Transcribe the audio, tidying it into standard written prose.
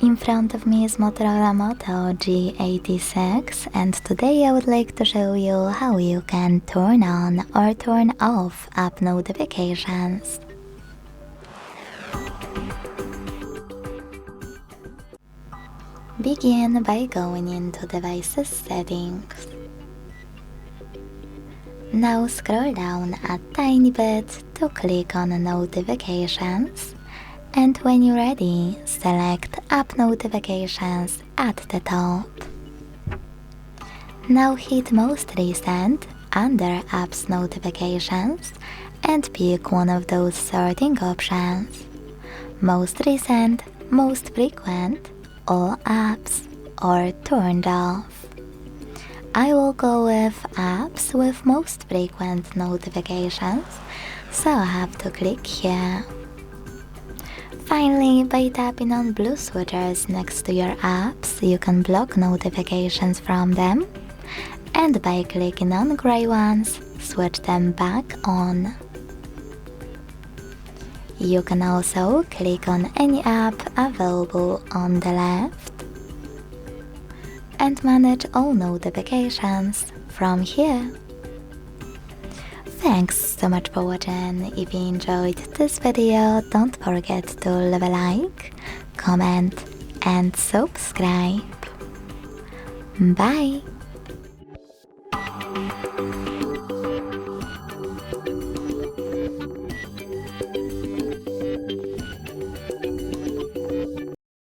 In front of me is Motorola Moto G86, and today I would like to show you how you can turn on or turn off app notifications. Begin by going into Devices Settings. Now scroll down a tiny bit to click on Notifications, and when you're ready, select App Notifications at the top. Now hit Most Recent under Apps Notifications and pick one of those sorting options: Most Recent, Most Frequent, All Apps, or Turned Off. I will go with apps with most frequent notifications, so I have to click here. Finally, by tapping on blue switches next to your apps, you can block notifications from them, and by clicking on gray ones, switch them back on. You can also click on any app available on the left and manage all notifications from here. Thanks so much for watching. If you enjoyed this video, don't forget to leave a like, comment and subscribe. Bye!